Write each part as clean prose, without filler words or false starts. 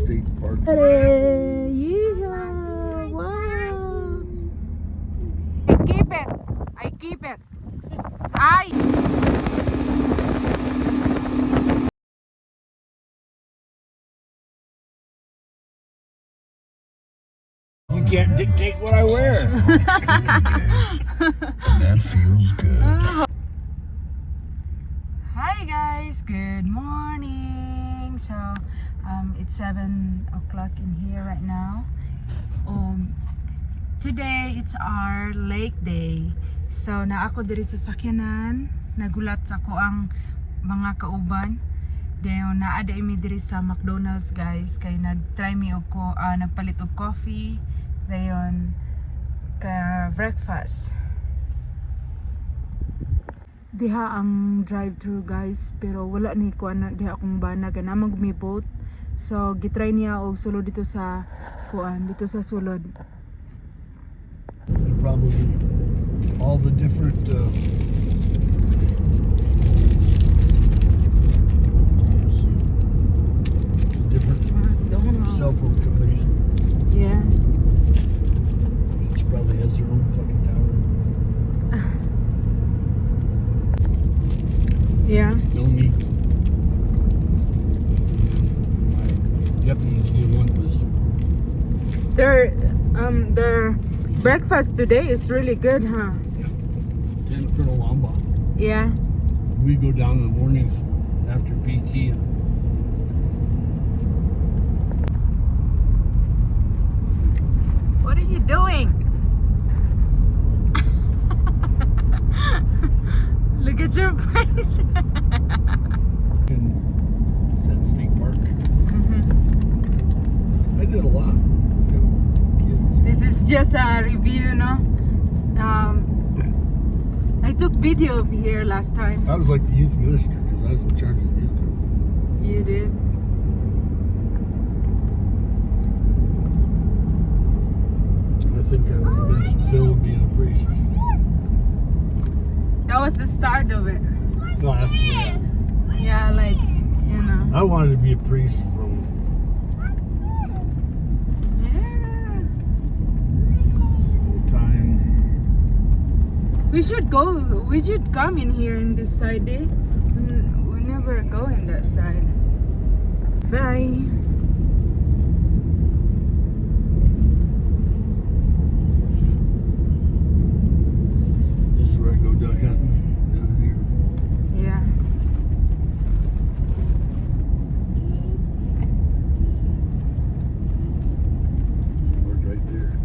state park. Yeehaw! Wow! I keep it! I keep it! You can't dictate what I wear. That feels good. Hi guys, good morning. So it's 7 o'clock in here right now. Today it's our lake day. So na ako diri sa sakyanan, nagulat sa ko ang mga kauban. Dayon naada imi diri sa McDonald's guys, kay nag-try mi og ko nagpalit og coffee. Dayon ka breakfast. Diha ang drive-thru guys, pero wala ni kuan diha akong bana kana magmi-boat. So gitry niya og sulod dito sa kuan, dito sa sulod. Probably all the different cell phone companies. Yeah. Each probably has their own fucking tower. Yeah. No meat. My Japanese one was. Their breakfast today is really good, huh? Yeah. 10 Colonel Lamba. Yeah. We go down in the mornings after PT. What are you doing? Look at your face. That state park. I did a lot with them kids. This is just a review, no? I took video of here last time. I was like the youth minister because I was in charge of the youth group. You did? I think I would have been fulfilled being a priest. That was the start of it. No, that's Yeah, like, you know. I wanted to be a priest from Yeah. old time. We should come in here in this side, eh? We never go in that side. Bye. This is where I go duck hunting down here. Yeah. Work right there.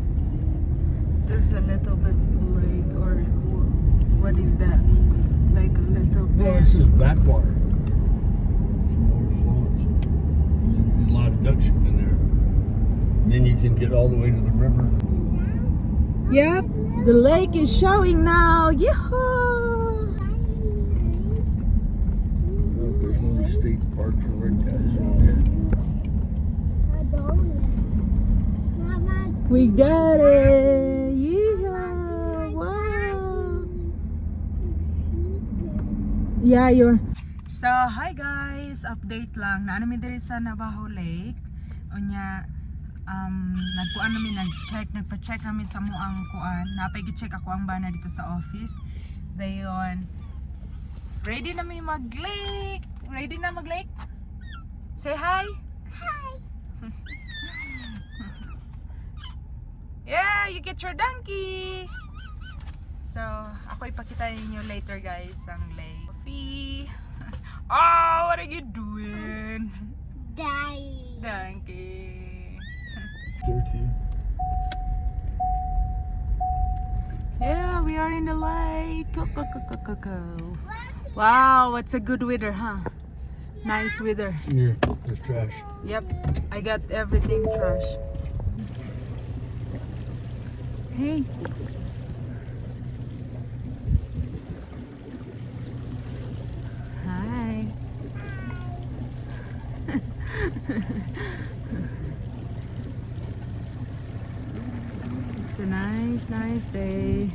There's a little bit lake, or what is that? Like a little bit. Well, this is backwater from overflowing. So a lot of ducks come in there. And then you can get all the way to the river. Yep, the lake is showing now. Yahoo! Well, there's no state parks or red guys around here. We got it! Yeehaw! Wow! Yeah, you're... So, hi guys! Update lang. Naano mi diri sa Navajo Lake. Unya, nagkuan namin, nagpa-check namin sa muang kuan. Napay-check ako ang bana dito sa office. Dayon, ready na mi mag-lake! Ready na mag-lake? Say hi! Hi! Yeah, you get your donkey. So, ako ipakita ninyo later guys ang lake. Coffee. Oh, what are you doing? Dying. Donkey. 13. Yeah, we are in the lake. Go. Wow, what's a good weather, huh? Nice weather. Here, there's trash. Yep, I got everything trash. Hey. Hi. It's a nice day.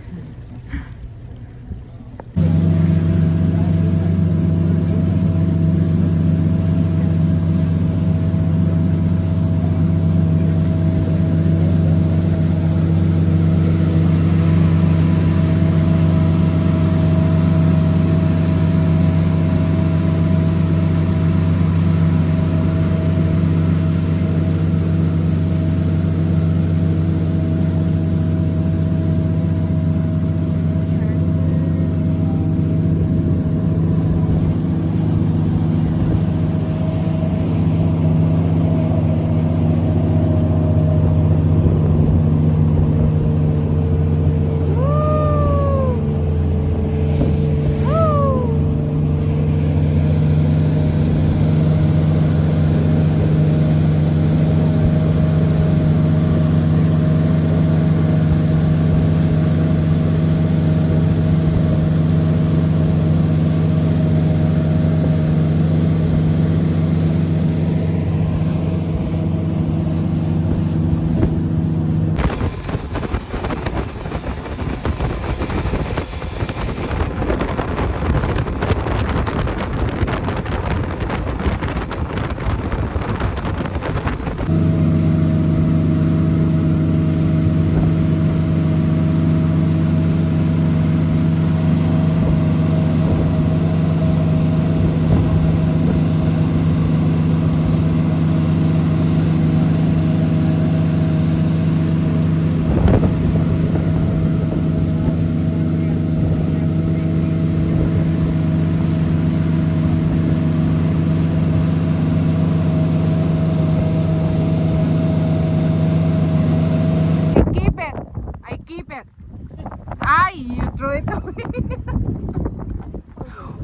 Ay, you throw it away.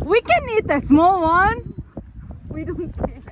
We can eat a small one. We don't care.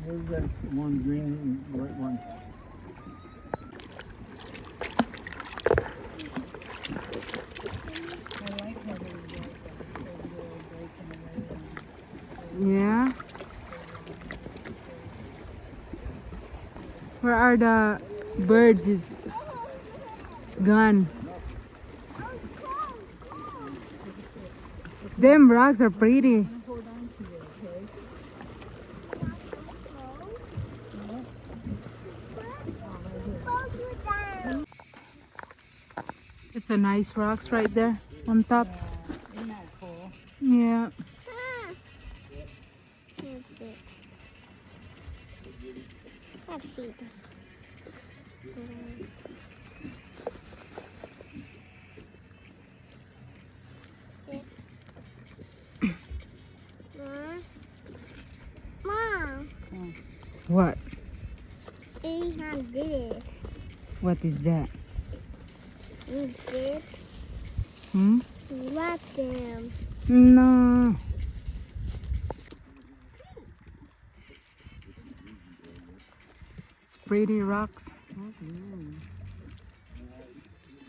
Where's that one green white one? Yeah. Where are the birds? It's gone. Them rocks are pretty. It's a nice rocks right there on top. Isn't that cool? Yeah. Let's see. Mom, What? Abraham did it. What is that? He did. Hmm? He left him. No. It's pretty rocks.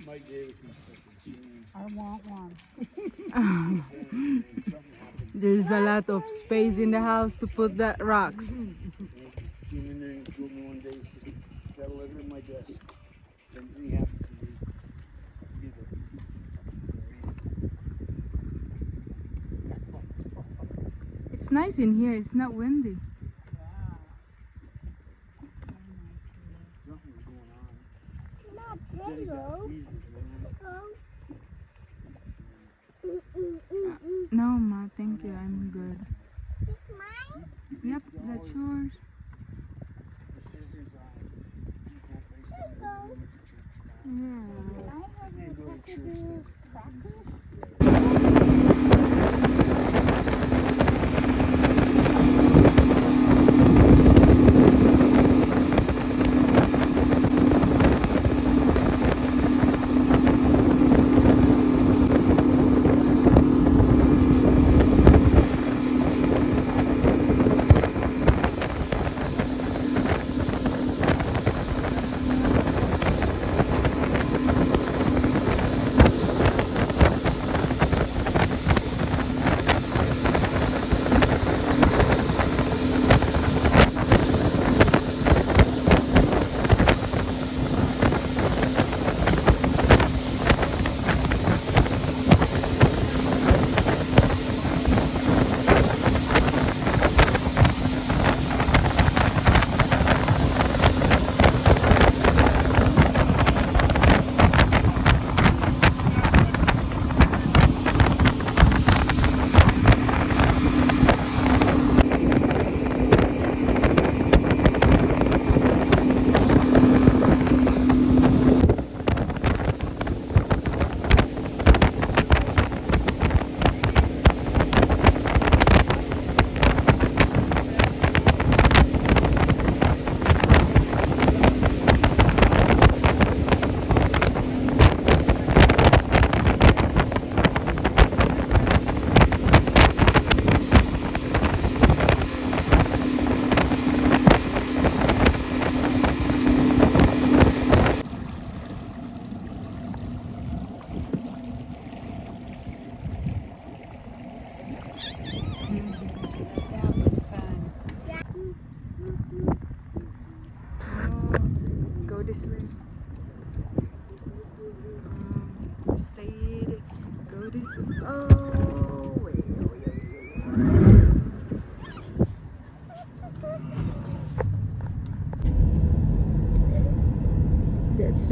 Mike gave us some fucking shoes. I want one. Something happened. There's a lot of space in the house to put that rocks. Came in there and told me one day, he says, got a letter in my desk. If anything happens to me, give it. It's nice in here. It's not windy. Something was going on. Not Then he got J-Lo. tweezers, man. No, Ma. Thank you. I'm good. It's mine? Yep, that's yours. The scissors on. Yeah. I have You go to church packages, crackers.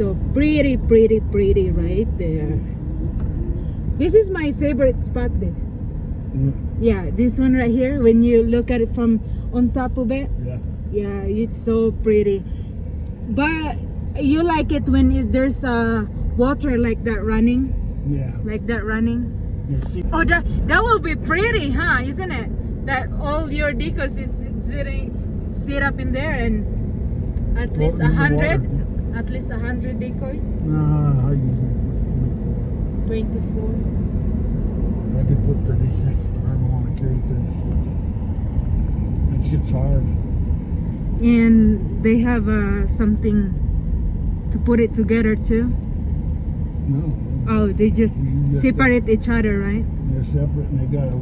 So pretty, pretty, pretty right there. This is my favorite spot there. Yeah, this one right here. When you look at it from on top of it, yeah, it's so pretty. But you like it when there's water like that running, Yeah. like that running. You see, Oh, that will be pretty, huh? Isn't it? That all your decoys is sit up in there and at least floating in the 100, water. at least 100 decoys. Nah, I usually put 24. 24. I could put 36, but I don't want to carry 36. That shit's hard. And they have something to put it together too. No. Oh, they just You just separate each other, right? They're separate and they got a